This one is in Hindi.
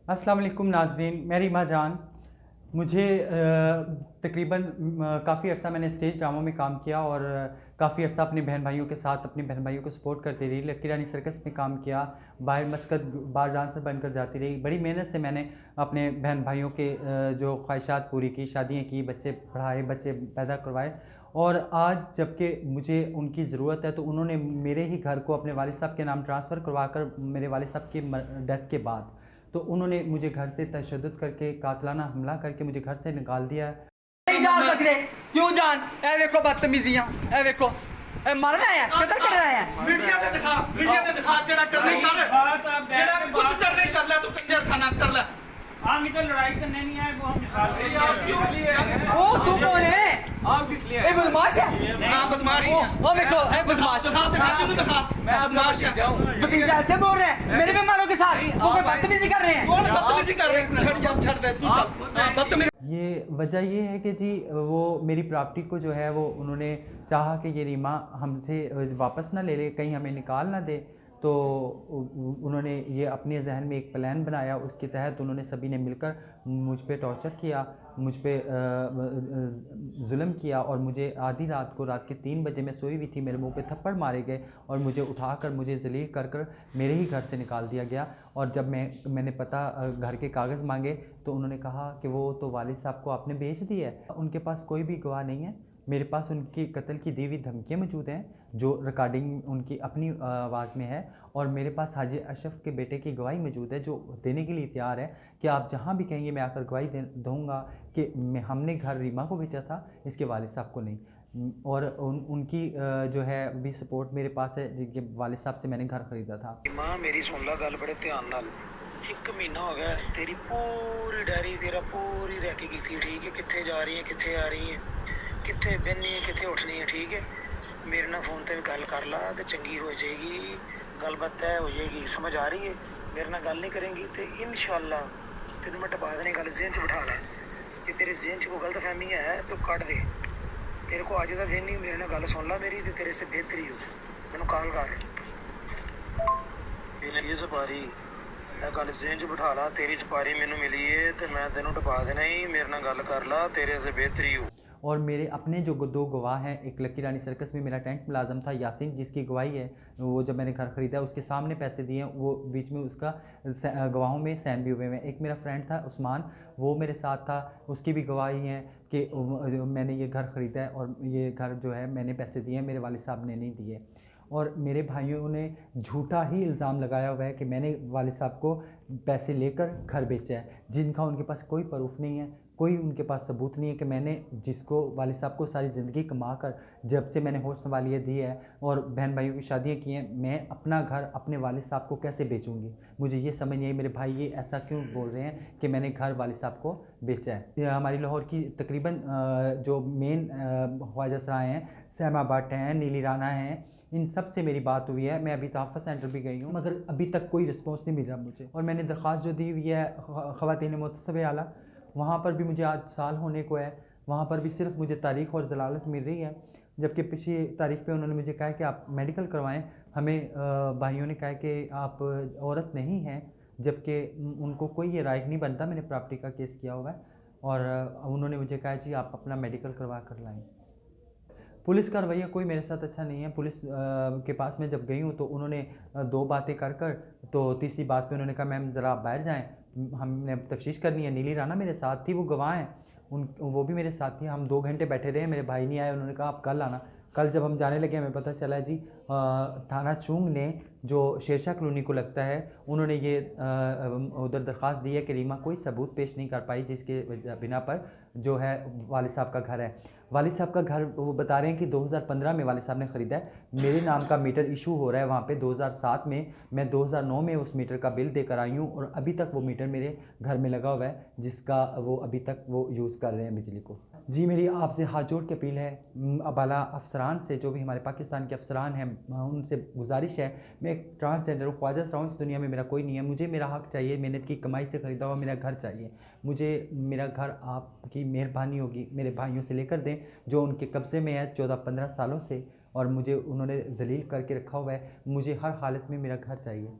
अस्सलाम वालेकुम नाज़रीन, मेरी माँ जान। मुझे तकरीबन काफ़ी अर्सा मैंने स्टेज ड्रामों में काम किया और काफ़ी अर्सा अपने बहन भाइयों के साथ अपने बहन भाइयों को सपोर्ट करती रही। लकी रानी सर्कस में काम किया, बाहर मस्कत बार डांसर बनकर जाती रही। बड़ी मेहनत से मैंने अपने बहन भाइयों के जो ख्वाहिशात पूरी की, शादियाँ की, बच्चे पढ़ाए, बच्चे पैदा करवाए। और आज जबकि मुझे उनकी ज़रूरत है तो उन्होंने मेरे ही घर को अपने वालिद साहब के नाम ट्रांसफ़र करवा कर मेरे वालिद साहब की डेथ के बाद तो उन्होंने मुझे घर से तशद्दुद करके कातलाना हमला करके मुझे घर से निकाल दिया। नहीं जा सकते क्यों जान? ए देखो बदतमीजियां, ए देखो मरना है, कत्ल करना है। मीडिया ते दिखा जेड़ा करने कर, जेड़ा कुछ करने कर ले, तू कंजर खाना कर ले। हम इधर लड़ाई करने नहीं आए, वो हम निकाल रहे हैं। आप किस लिए आए? ओ तू कौन है? आप किस लिए ए बदमाश है। हां बदमाश है। ओ देखो ए बदमाश, दिखा तू दिखा, मैं बदमाश है। भतीजा ऐसे बोल रहे हैं मेरे मेहमानों के साथ, वो कोई बदतमीजी कर रहे हैं। कौन बदतमीजी कर रहे हैं? छड़ यार छड़ दे तू, चल बदतमीजी। ये वजह ये है कि जी वो मेरी प्रॉपर्टी को जो है वो उन्होंने चाहा कि ये रीमा हमसे वापस ना ले ले, कहीं हमें निकाल ना दे। तो उन्होंने ये अपने जहन में एक प्लान बनाया, उसके तहत उन्होंने सभी ने मिलकर मुझ पे टॉर्चर किया, मुझ पे जुल्म किया और मुझे आधी रात को, रात के 3 बजे मैं सोई हुई थी, मेरे मुंह पे थप्पड़ मारे गए और मुझे उठाकर मुझे जलील कर कर मेरे ही घर से निकाल दिया गया। और जब मैंने पता घर के कागज़ मांगे तो उन्होंने कहा कि वो तो वालिद साहब को आपने बेच दिया है, उनके पास कोई भी गवाह नहीं है। मेरे पास उनकी कत्ल की दी हुई धमकियाँ मौजूद हैं जो रिकॉर्डिंग उनकी अपनी आवाज़ में है, और मेरे पास हाजी अशरफ के बेटे की गवाही मौजूद है जो देने के लिए तैयार है कि आप जहाँ भी कहेंगे मैं आकर गवाही दूँगा कि हमने घर रीमा को बेचा था, इसके वालिद साहब को नहीं। और उनकी जो है भी सपोर्ट मेरे पास है, जिनके वालिद साहब से मैंने घर ख़रीदा था। मां मेरी सुन ला गल बड़े ध्यान नाल। 1 महीना हो गया तेरी पूरी डायरी तेरा पूरी रैकी की थी, ठीक है? कित्थे जा रही है, कित्थे आ रही है, कित्थे बहनी है, कित्थे उठनी है, ठीक है? मेरे ना फोन ते गल कर ला तो चंगी हो जाएगी, गलबात तय हो जाएगी। समझ आ रही है? मेरे ना गल नहीं करेंगी तो इंशाअल्लाह तेन मैं टपा देने। गल ज़हन च बिठा लै, जे तेरे ज़हन च कोई गलत फहमी है तो कट दे। तेरे को अज का दिन नहीं, मेरे ना गल सुन ला मेरी, तो तेरे से बेहतरी हो। मैनू कॉल कर ये सपारी, गल ज़हन च बिठा ला, तेरी सपारी मैनू मिली है तो मैं तेनू टपा देना ही। मेरे ना गल कर ला, तेरे से बेहतरी हो। और मेरे अपने जो 2 गवाह हैं, एक लकी रानी सर्कस में मेरा टेंट मुलाजम था यासीन, जिसकी गवाही है वो जब मैंने घर ख़रीदा उसके सामने पैसे दिए हैं, वो बीच में उसका गवाहों में साइन भी हुए हैं। एक मेरा फ्रेंड था उस्मान, वो मेरे साथ था, उसकी भी गवाही है कि मैंने ये घर ख़रीदा है और ये घर जो है मैंने पैसे दिए हैं, मेरे वालिद साहब ने नहीं दिए। और मेरे भाइयों ने झूठा ही इल्ज़ाम लगाया हुआ है कि मैंने वालिद साहब को पैसे लेकर घर बेचा है, जिनका उनके पास कोई प्रूफ नहीं है, कोई उनके पास सबूत नहीं है कि मैंने जिसको वालिद साहब को सारी ज़िंदगी कमा कर जब से मैंने होश संभाली दी है और बहन भाइयों की शादियाँ की हैं, मैं अपना घर अपने वालिद साहब को कैसे बेचूंगी? मुझे ये समझ नहीं आई। मेरे भाई ये ऐसा क्यों बोल रहे हैं कि मैंने घर वालिद साहब को बेचा है? ये हमारी लाहौर की तकरीबन जो मेन ख्वाजा सराय हैं, सहमा भट्ट हैं, नीली राना हैं, इन सब से मेरी बात हुई है। मैं अभी तहफ़्फ़ुज़ सेंटर भी गई हूँ मगर अभी तक कोई रिस्पॉन्स नहीं मिल रहा मुझे। और मैंने दरख्वास्त जो दी हुई है ख़वातीन मुतसब आला, वहाँ पर भी मुझे आज साल होने को है, वहाँ पर भी सिर्फ मुझे तारीख़ और ज़लालत मिल रही है, जबकि पिछली तारीख़ पे उन्होंने मुझे कहा कि आप मेडिकल करवाएं। हमें भाइयों ने कहा कि आप औरत नहीं हैं, जबकि उनको कोई ये राइट नहीं बनता, मैंने प्रॉपर्टी का केस किया हुआ है। और उन्होंने मुझे कहा जी आप अपना मेडिकल करवा कर लाएँ। पुलिस का रवैया कोई मेरे साथ अच्छा नहीं है। पुलिस के पास मैं जब गई हूँ तो उन्होंने 2 बातें कर कर, तो तीसरी बात पे उन्होंने कहा मैम ज़रा आप बाहर जाएँ, हमने तफ्तीश करनी है। नीली राना मेरे साथ थी, वो गवाह हैं, वो भी मेरे साथ थी। हम 2 घंटे बैठे रहे, मेरे भाई नहीं आए, उन्होंने कहा आप कल आना। कल जब हम जाने लगे हमें पता चला जी थाना चुंग ने जो शेरशाह कॉलोनी को लगता है, उन्होंने ये उधर दरख्वास्त दी है कि रीमा कोई सबूत पेश नहीं कर पाई, जिसके बिना पर जो है वालिद साहब का घर है। वालिद साहब का घर वो बता रहे हैं कि 2015 में वालिद साहब ने ख़रीदा है। मेरे नाम का मीटर इशू हो रहा है वहाँ पे 2007 में, मैं 2009 में उस मीटर का बिल देकर आई हूँ और अभी तक वो मीटर मेरे घर में लगा हुआ है, जिसका वो अभी तक वो यूज़ कर रहे हैं बिजली को। जी मेरी आपसे हाथ जोड़ के अपील है, अबाला अफसरान से, जो भी हमारे पाकिस्तान के अफसरान हैं, उनसे गुजारिश है, मैं एक ट्रांसजेंडर हूँ, ख्वाजा सराउं, इस दुनिया में मेरा कोई नहीं है, मुझे मेरा हक़ चाहिए, मेहनत की कमाई से ख़रीदा हुआ मेरा घर चाहिए। मुझे मेरा घर आपकी मेहरबानी होगी मेरे भाइयों से लेकर दें, जो उनके कब्ज़े में है 14-15 सालों से, और मुझे उन्होंने जलील करके रखा हुआ है। मुझे हर हालत में मेरा घर चाहिए।